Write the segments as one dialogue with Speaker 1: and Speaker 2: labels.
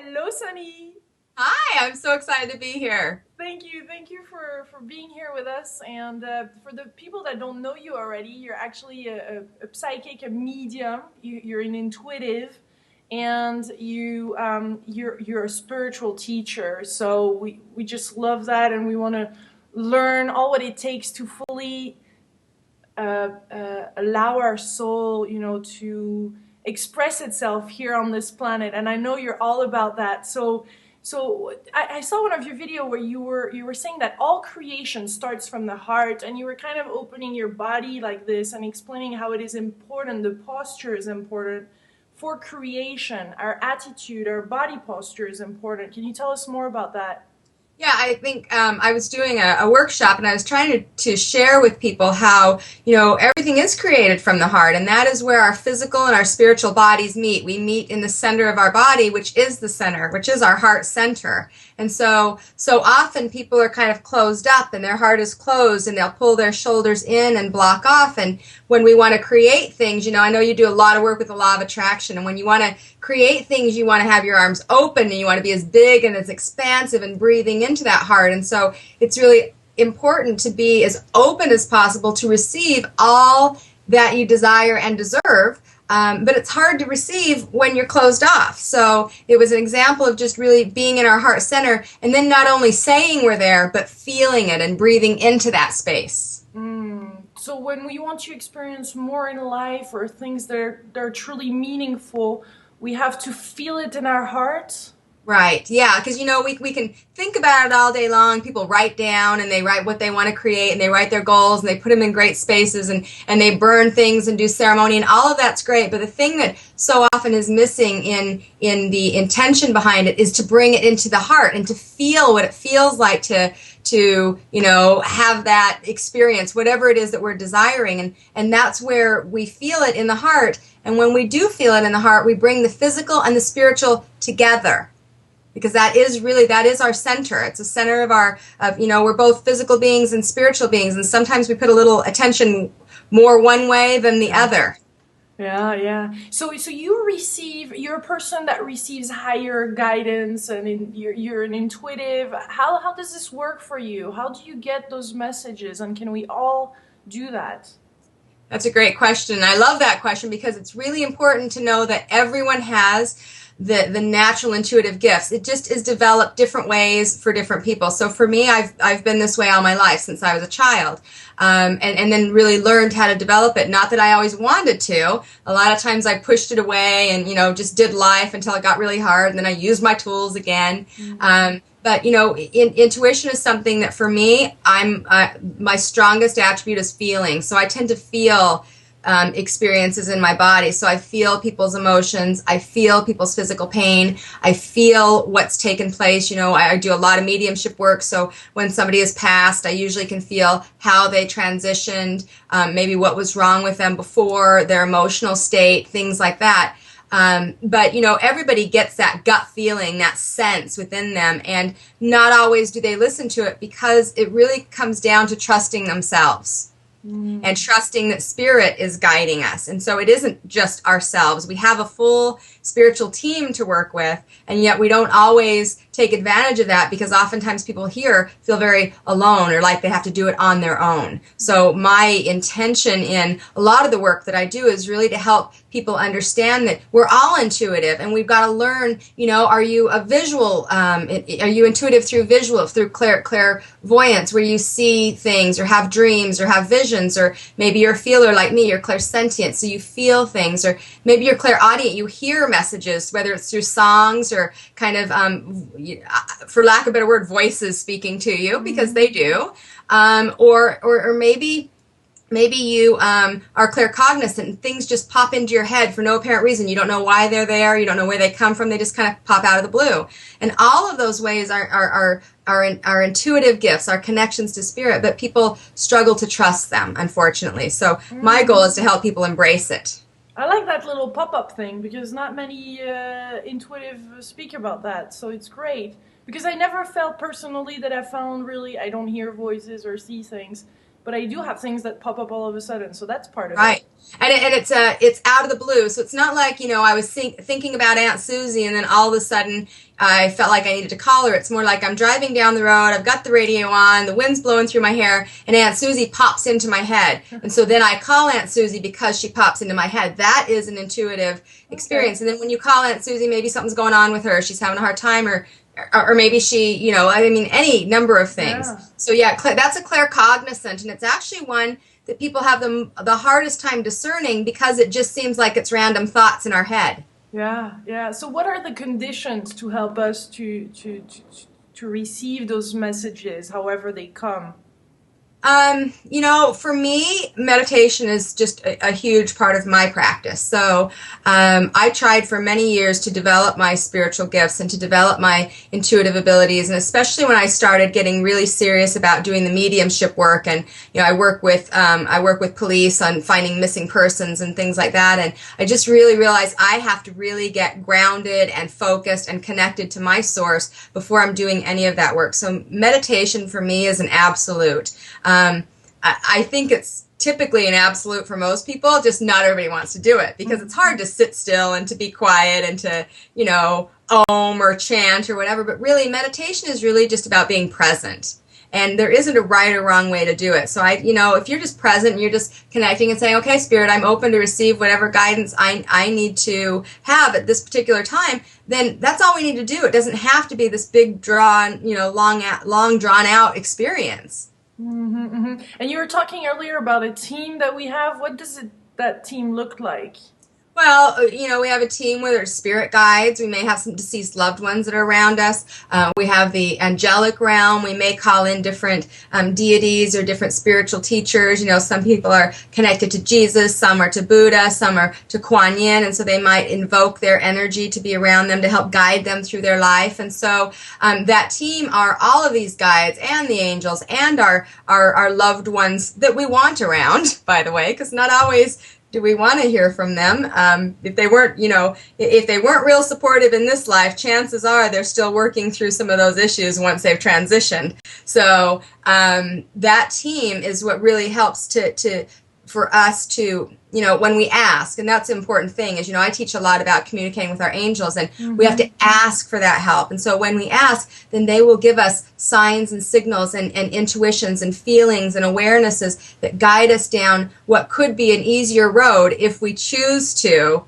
Speaker 1: Hello, Sunny.
Speaker 2: Hi, I'm so excited to be here.
Speaker 1: Thank you for being here with us. And for the people that don't know you already, you're actually a psychic, a medium. You're an intuitive, and you're a spiritual teacher. So we just love that, and we want to learn all what it takes to fully allow our soul, to express itself here on this planet. And I know you're all about that. So I saw one of your video where you were saying that all creation starts from the heart, and you were kind of opening your body like this and explaining how it is important. The posture is important for creation. Our attitude, our body posture is important. Can you tell us more about that?
Speaker 2: Yeah, I think I was doing a workshop and I was trying to share with people how, everything is created from the heart, and that is where our physical and our spiritual bodies meet. We meet in the center of our body, which is the center, which is our heart center. And so often people are kind of closed up and their heart is closed and they'll pull their shoulders in and block off. And when we want to create things, I know you do a lot of work with the law of attraction, and when you want to create things, you want to have your arms open and you want to be as big and as expansive and breathing into that heart. And so it's really important to be as open as possible to receive all that you desire and deserve. But it's hard to receive when you're closed off. So it was an example of just really being in our heart center, and then not only saying we're there, but feeling it and breathing into that space.
Speaker 1: So when we want to experience more in life, or things that are truly meaningful, we have to feel it in our heart.
Speaker 2: Right. Yeah. Because, we can think about it all day long. People write down and they write what they want to create, and they write their goals and they put them in great spaces, and they burn things and do ceremony, and all of that's great. But the thing that so often is missing in the intention behind it is to bring it into the heart and to feel what it feels like to have that experience, whatever it is that we're desiring. And that's where we feel it in the heart. And when we do feel it in the heart, we bring the physical and the spiritual together. Because that is our center. It's the center of we're both physical beings and spiritual beings. And sometimes we put a little attention more one way than the other.
Speaker 1: Yeah, yeah. So you're a person that receives higher guidance, and you're an intuitive. How does this work for you? How do you get those messages, and can we all do that?
Speaker 2: That's a great question. I love that question because it's really important to know that everyone has the natural intuitive gifts. It just is developed different ways for different people. So for me, I've been this way all my life since I was a child, and then really learned how to develop it. Not that I always wanted to. A lot of times I pushed it away and just did life until it got really hard, and then I used my tools again. But intuition is something that for me, my strongest attribute is feeling. So I tend to feel experiences in my body. So I feel people's emotions. I feel people's physical pain. I feel what's taken place. I do a lot of mediumship work. So when somebody has passed, I usually can feel how they transitioned, maybe what was wrong with them before, their emotional state, things like that. But everybody gets that gut feeling, that sense within them, and not always do they listen to it, because it really comes down to trusting themselves. And trusting that spirit is guiding us. And so it isn't just ourselves. We have a full spiritual team to work with, and yet we don't always take advantage of that, because oftentimes people here feel very alone, or like they have to do it on their own. So my intention in a lot of the work that I do is really to help people understand that we're all intuitive, and we've got to learn, are you a visual, are you intuitive through visual, through clairvoyance, where you see things or have dreams or have visions, or maybe you're a feeler like me, you're clairsentient, so you feel things, or maybe you're clairaudient, you hear messages, whether it's through songs or kind of, for lack of a better word, voices speaking to you, because they do, or maybe you are claircognizant, and things just pop into your head for no apparent reason. You don't know why they're there. You don't know where they come from. They just kind of pop out of the blue. And all of those ways are intuitive gifts, are connections to spirit, but people struggle to trust them, unfortunately. So my goal is to help people embrace it.
Speaker 1: I like that little pop-up thing, because not many intuitive speak about that. So it's great, because I never felt personally that I found really, I don't hear voices or see things, but I do have things that pop up all of a sudden. So that's part of
Speaker 2: Right.
Speaker 1: it.
Speaker 2: And it's out of the blue. So it's not like, I was thinking about Aunt Susie and then all of a sudden I felt like I needed to call her. It's more like I'm driving down the road, I've got the radio on, the wind's blowing through my hair, and Aunt Susie pops into my head. And so then I call Aunt Susie because she pops into my head. That is an intuitive experience. And then when you call Aunt Susie, maybe something's going on with her. She's having a hard time, or maybe she, any number of things.
Speaker 1: Yeah.
Speaker 2: So yeah, that's a claircognizant, and it's actually one that people have the hardest time discerning because it just seems like it's random thoughts in our head.
Speaker 1: Yeah. So what are the conditions to help us to receive those messages, however they come?
Speaker 2: For me, meditation is just a huge part of my practice. So I tried for many years to develop my spiritual gifts and to develop my intuitive abilities, and especially when I started getting really serious about doing the mediumship work. And I work with police on finding missing persons and things like that. And I just really realized I have to really get grounded and focused and connected to my source before I'm doing any of that work. So meditation for me is an absolute. I think it's typically an absolute for most people, just not everybody wants to do it because it's hard to sit still and to be quiet and to, om or chant or whatever. But really, meditation is really just about being present. And there isn't a right or wrong way to do it. So if you're just present and you're just connecting and saying, okay, Spirit, I'm open to receive whatever guidance I need to have at this particular time, then that's all we need to do. It doesn't have to be this big drawn, long drawn out experience.
Speaker 1: And you were talking earlier about a team that we have. What does that team look like?
Speaker 2: Well, we have a team where there's spirit guides. We may have some deceased loved ones that are around us. We have the angelic realm. We may call in different deities or different spiritual teachers. Some people are connected to Jesus, some are to Buddha, some are to Kuan Yin, and so they might invoke their energy to be around them to help guide them through their life. And so that team are all of these guides and the angels and our loved ones that we want around, by the way, because not always do we want to hear from them? If they weren't, if they weren't real supportive in this life, chances are they're still working through some of those issues once they've transitioned. So that team is what really helps for us to, when we ask, and that's the important thing is, I teach a lot about communicating with our angels, and we have to ask for that help. And so when we ask, then they will give us signs and signals and intuitions and feelings and awarenesses that guide us down what could be an easier road if we choose to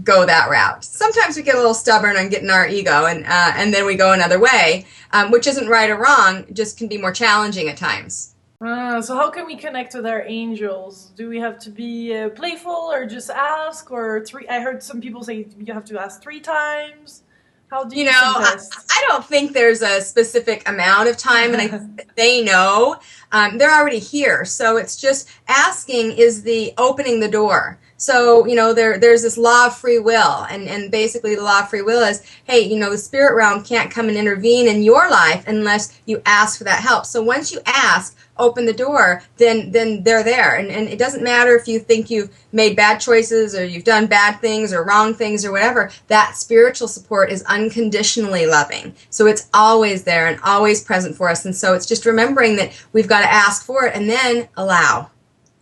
Speaker 2: go that route. Sometimes we get a little stubborn on getting our ego, and then we go another way, which isn't right or wrong, just can be more challenging at times.
Speaker 1: So how can we connect with our angels? Do we have to be playful or just ask? Or I heard some people say you have to ask 3 times. How do you suggest?
Speaker 2: I don't think there's a specific amount of time, and they know. They're already here. So it's just asking is the opening the door. So, there's this law of free will, and basically the law of free will is, hey, the spirit realm can't come and intervene in your life unless you ask for that help. So once you ask, open the door, then they're there. And it doesn't matter if you think you've made bad choices or you've done bad things or wrong things or whatever. That spiritual support is unconditionally loving. So it's always there and always present for us. And so it's just remembering that we've got to ask for it and then allow.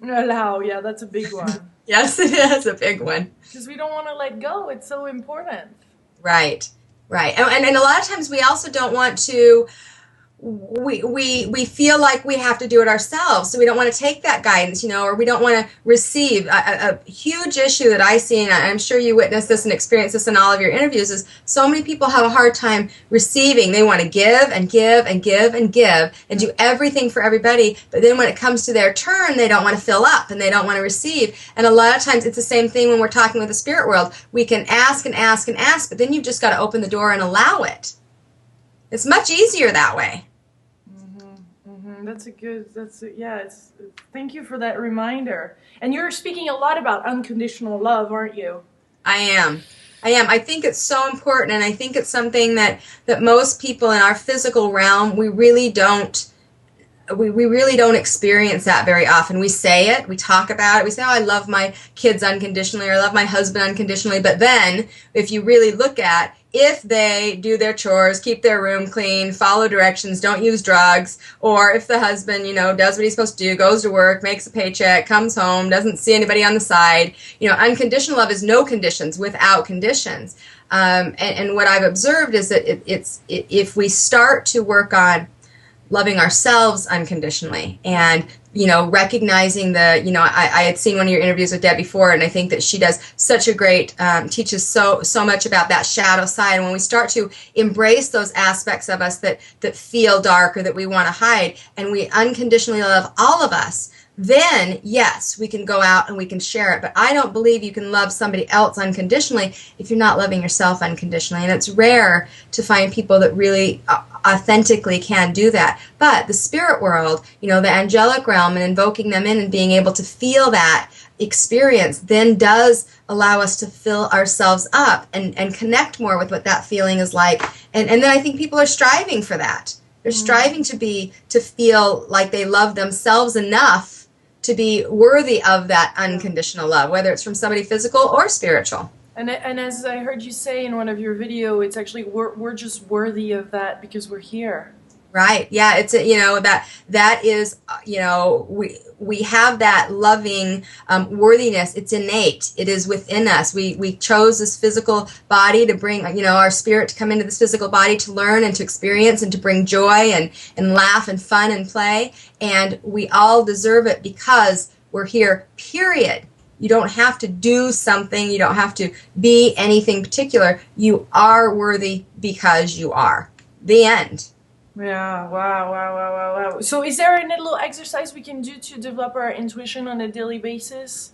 Speaker 1: Allow, yeah, that's a big one.
Speaker 2: Yes, it is a big one.
Speaker 1: Because we don't want to let go. It's so important.
Speaker 2: Right. And a lot of times we also don't want to, we feel like we have to do it ourselves, so we don't want to take that guidance, or we don't want to receive. A huge issue that I see, and I'm sure you witness this and experience this in all of your interviews, is so many people have a hard time receiving. They want to give and give and give and give and do everything for everybody, but then when it comes to their turn, they don't want to fill up and they don't want to receive. And a lot of times it's the same thing when we're talking with the spirit world. We can ask and ask and ask, but then you've just got to open the door and allow it. It's much easier that way.
Speaker 1: Thank you for that reminder. And you're speaking a lot about unconditional love, aren't you?
Speaker 2: I am. I think it's so important, and I think it's something that most people in our physical realm, we really don't experience that very often. We say it, we talk about it, we say, oh, I love my kids unconditionally, or I love my husband unconditionally, but then if you really look at if they do their chores, keep their room clean, follow directions, don't use drugs, or if the husband, does what he's supposed to do, goes to work, makes a paycheck, comes home, doesn't see anybody on the side. Unconditional love is no conditions, without conditions. And what I've observed is that if we start to work on loving ourselves unconditionally and recognizing I had seen one of your interviews with Deb before, and I think that she does such a great, teaches so much about that shadow side. And when we start to embrace those aspects of us that feel dark or that we want to hide, and we unconditionally love all of us, then yes, we can go out and we can share it. But I don't believe you can love somebody else unconditionally if you're not loving yourself unconditionally. And it's rare to find people that really authentically can do that. But the spirit world, the angelic realm, and invoking them in and being able to feel that experience then does allow us to fill ourselves up and connect more with what that feeling is like. And then I think people are striving for that. They're striving to feel like they love themselves enough to be worthy of that unconditional love, whether it's from somebody physical or spiritual.
Speaker 1: And as I heard you say in one of your video, it's actually we're just worthy of that because we're here.
Speaker 2: Right. Yeah. It's that is we have that loving worthiness. It's innate. It is within us. We chose this physical body to bring our spirit to come into this physical body to learn and to experience and to bring joy and laugh and fun and play. And we all deserve it because we're here. Period. You don't have to do something. You don't have to be anything particular. You are worthy because you are. The end.
Speaker 1: Yeah, wow. So is there any little exercise we can do to develop our intuition on a daily basis?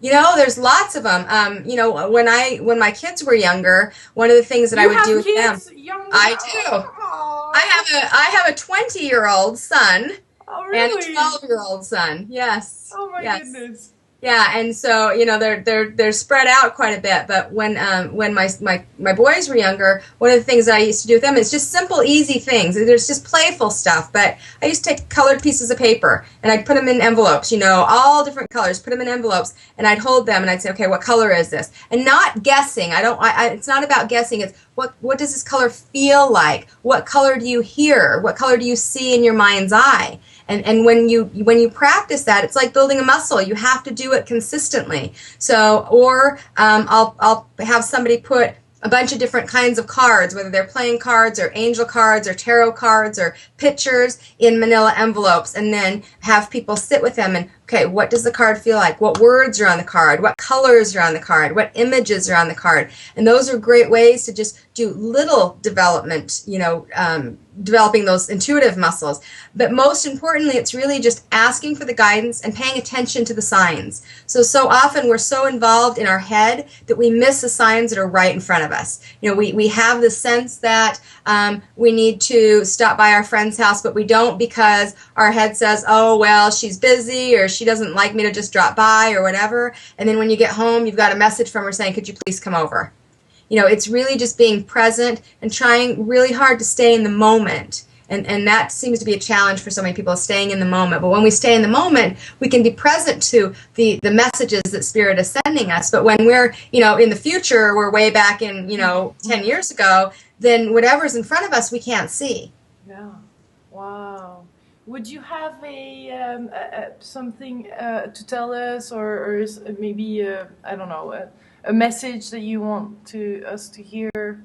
Speaker 2: There's lots of them. When my kids were younger, one of the things that I would do with them.
Speaker 1: Younger?
Speaker 2: I do.
Speaker 1: Aww.
Speaker 2: I have a 20-year-old son.
Speaker 1: Oh, really?
Speaker 2: And a 12-year-old son. Yes.
Speaker 1: Oh my goodness.
Speaker 2: Yeah, and so they're spread out quite a bit. But when my boys were younger, one of the things that I used to do with them is just simple, easy things. There's just playful stuff. But I used to take colored pieces of paper and I'd put them in envelopes. All different colors. Put them in envelopes, and I'd hold them and I'd say, okay, what color is this? And not guessing. It's not about guessing. It's what does this color feel like? What color do you hear? What color do you see in your mind's eye? And when you practice that, it's like building a muscle. You have to do it consistently. So, or I'll have somebody put a bunch of different kinds of cards, whether they're playing cards or angel cards or tarot cards or pictures, in manila envelopes, and then have people sit with them and, okay, what does the card feel like? What words are on the card? What colors are on the card? What images are on the card? And those are great ways to just do little development, developing those intuitive muscles. But most importantly, it's really just asking for the guidance and paying attention to the signs. So often we're so involved in our head that we miss the signs that are right in front of us. We have the sense that we need to stop by our friend's house, but we don't because our head says, oh, well, she's busy, or she doesn't like me to just drop by, or whatever. And then when you get home, you've got a message from her saying, could you please come over? It's really just being present and trying really hard to stay in the moment. And that seems to be a challenge for so many people, staying in the moment. But when we stay in the moment, we can be present to the messages that Spirit is sending us. But when we're, in the future, we're way back in, 10 years ago, then whatever's in front of us, we can't see.
Speaker 1: Yeah. Wow. Would you have something to tell us, or maybe, I don't know, a message that you want us to hear?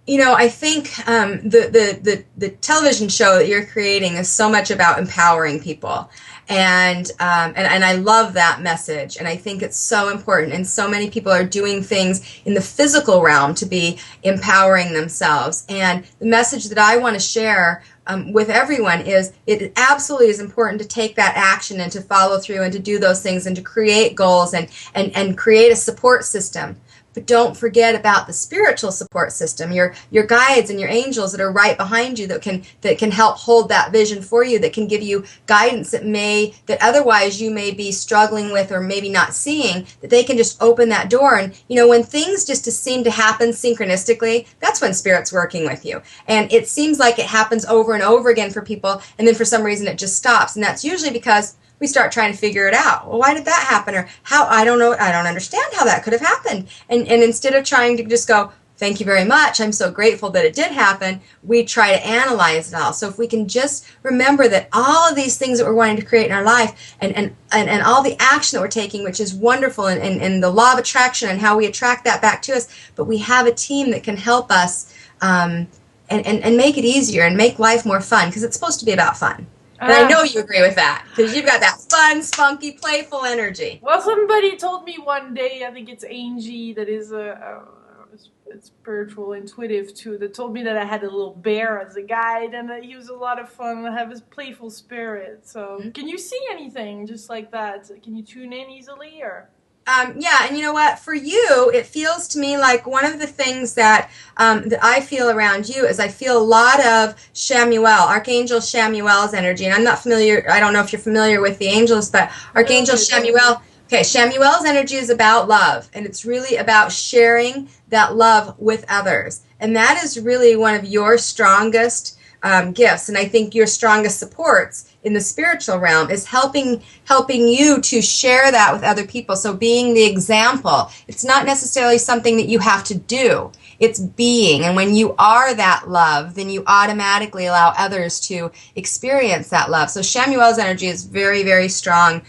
Speaker 2: I think the television show that you're creating is so much about empowering people, and I love that message, and I think it's so important. And so many people are doing things in the physical realm to be empowering themselves. And the message that I want to share with everyone is it absolutely is important to take that action and to follow through and to do those things and to create goals and create a support system. But don't forget about the spiritual support system, your guides and your angels that are right behind you that can help hold that vision for you, that can give you guidance that otherwise you may be struggling with or maybe not seeing, that they can just open that door. And when things just seem to happen synchronistically, that's when Spirit's working with you. And it seems like it happens over and over again for people, and then for some reason it just stops. And that's usually because we start trying to figure it out. Well, why did that happen? Or how, I don't know, I don't understand how that could have happened. And instead of trying to just go, thank you very much, I'm so grateful that it did happen, we try to analyze it all. So if we can just remember that all of these things that we're wanting to create in our life and all the action that we're taking, which is wonderful, and the law of attraction and how we attract that back to us, but we have a team that can help us and make it easier and make life more fun, because it's supposed to be about fun. And I know you agree with that, because you've got that fun, spunky, playful energy.
Speaker 1: Well, somebody told me one day, I think it's Angie, that is a spiritual intuitive too, that told me that I had a little bear as a guide, and that he was a lot of fun and have his playful spirit. So can you see anything just like that? Can you tune in easily? Or
Speaker 2: yeah, and you know what? For you, it feels to me like one of the things that that I feel around you is I feel a lot of Shamuel, Archangel Shamuel's energy. And I'm not familiar, I don't know if you're familiar with the angels, but Archangel Shamuel, okay, Shamuel's energy is about love, and it's really about sharing that love with others. And that is really one of your strongest gifts, and I think your strongest supports in the spiritual realm is helping you to share that with other people. So being the example, it's not necessarily something that you have to do. It's being, and when you are that love, then you automatically allow others to experience that love. So Shamuel's energy is very, very strong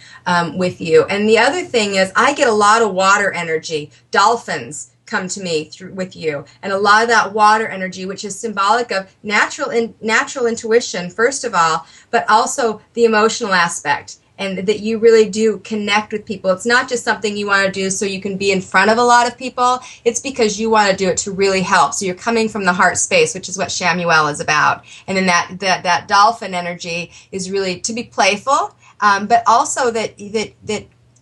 Speaker 2: with you. And the other thing is, I get a lot of water energy. Dolphins come to me with you, and a lot of that water energy, which is symbolic of natural intuition, first of all, but also the emotional aspect, and that you really do connect with people. It's not just something you want to do so you can be in front of a lot of people. It's because you want to do it to really help. So you're coming from the heart space, which is what Shamuel is about. And then that dolphin energy is really to be playful, but also that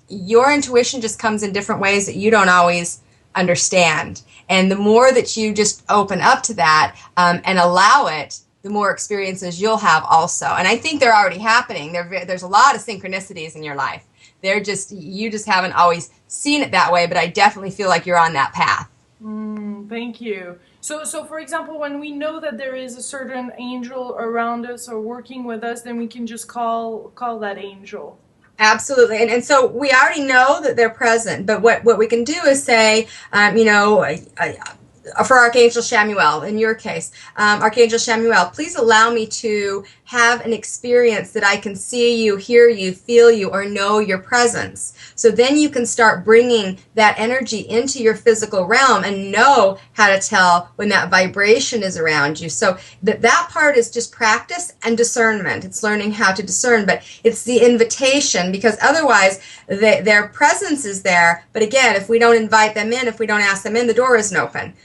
Speaker 2: your intuition just comes in different ways that you don't always understand. And the more that you just open up to that and allow it, the more experiences you'll have also. And I think they're already happening. There's a lot of synchronicities in your life. You just haven't always seen it that way, but I definitely feel like you're on that path.
Speaker 1: Thank you. So for example, when we know that there is a certain angel around us or working with us, then we can just call that angel.
Speaker 2: Absolutely. And so we already know that they're present, but what we can do is say, for Archangel Shamuel, in your case, Archangel Shamuel, please allow me to have an experience that I can see you, hear you, feel you, or know your presence. So then you can start bringing that energy into your physical realm and know how to tell when that vibration is around you. So that part is just practice and discernment. It's learning how to discern, but it's the invitation, because otherwise their presence is there. But again, if we don't invite them in, if we don't ask them in, the door isn't open.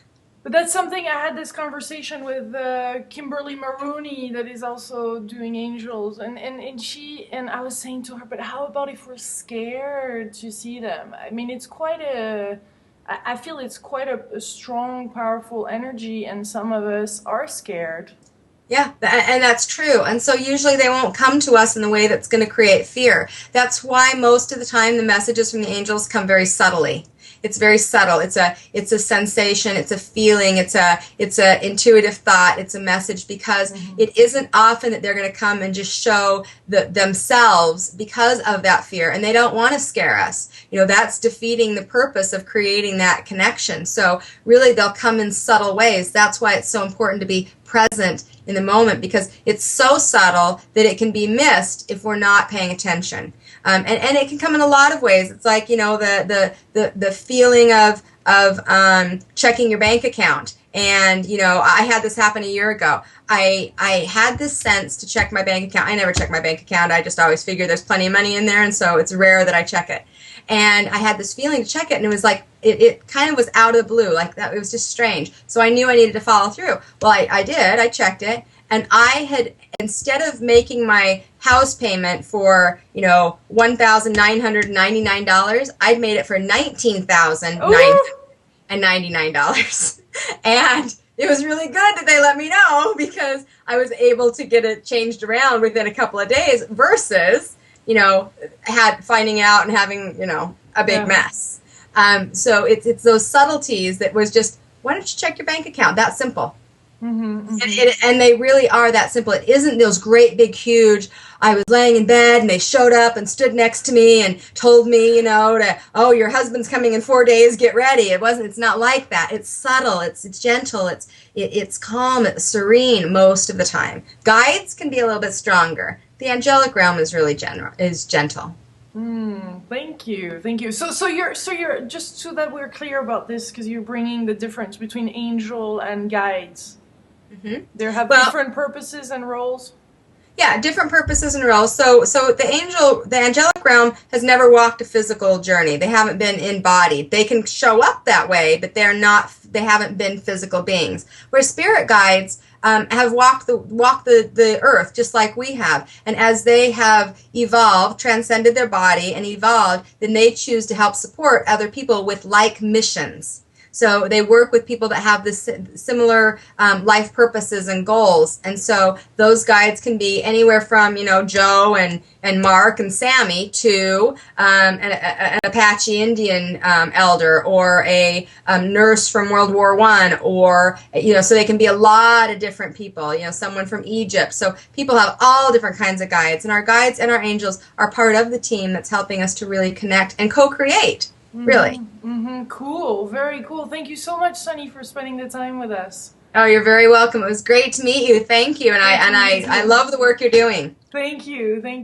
Speaker 1: But that's something, I had this conversation with Kimberly Maroney, that is also doing angels, and I was saying to her, but how about if we're scared to see them? I mean, I feel it's quite a strong, powerful energy, and some of us are scared.
Speaker 2: Yeah, and that's true. And so usually they won't come to us in the way that's going to create fear. That's why most of the time the messages from the angels come very subtly. It's very subtle. It's a sensation. It's a feeling. It's a intuitive thought. It's a message, because it isn't often that they're going to come and just show themselves because of that fear. And they don't want to scare us. That's defeating the purpose of creating that connection. So really they'll come in subtle ways. That's why it's so important to be present in the moment, because it's so subtle that it can be missed if we're not paying attention. And it can come in a lot of ways. It's like, the feeling of checking your bank account. And, I had this happen a year ago. I had this sense to check my bank account. I never check my bank account. I just always figure there's plenty of money in there, and so it's rare that I check it. And I had this feeling to check it, and it was like, it kind of was out of the blue, like that. It was just strange. So I knew I needed to follow through. Well, I did. I checked it, and I had, instead of making my house payment for, $1,999, I'd made it for $19,999. And it was really good that they let me know, because I was able to get it changed around within a couple of days versus, finding out and having, a big mess. So it's those subtleties that was just, why don't you check your bank account? That simple. And they really are that simple. It isn't those great big huge, I was laying in bed and they showed up and stood next to me and told me, oh, your husband's coming in 4 days, get ready. It's not like that. It's subtle, it's gentle, it's calm, it's serene most of the time. Guides can be a little bit stronger. The angelic realm is really gentle.
Speaker 1: Thank you, thank you. So you're just so that we're clear about this, because you're bringing the difference between angel and guides. They have different purposes and roles.
Speaker 2: Yeah, different purposes and roles. So the angelic realm has never walked a physical journey. They haven't been embodied. They can show up that way, but they haven't been physical beings. Where spirit guides have walked the earth just like we have. And as they have evolved, transcended their body and evolved, then they choose to help support other people with like missions. So they work with people that have this similar life purposes and goals. And so those guides can be anywhere from, Joe and Mark and Sammy to an Apache Indian elder, or a nurse from World War I, or, so they can be a lot of different people, someone from Egypt. So people have all different kinds of guides. And our guides and our angels are part of the team that's helping us to really connect and co-create. Really.
Speaker 1: Cool. Very cool. Thank you so much, Sunny, for spending the time with us.
Speaker 2: Oh, you're very welcome. It was great to meet you. Thank you. And I love the work you're doing.
Speaker 1: Thank you. Thank you.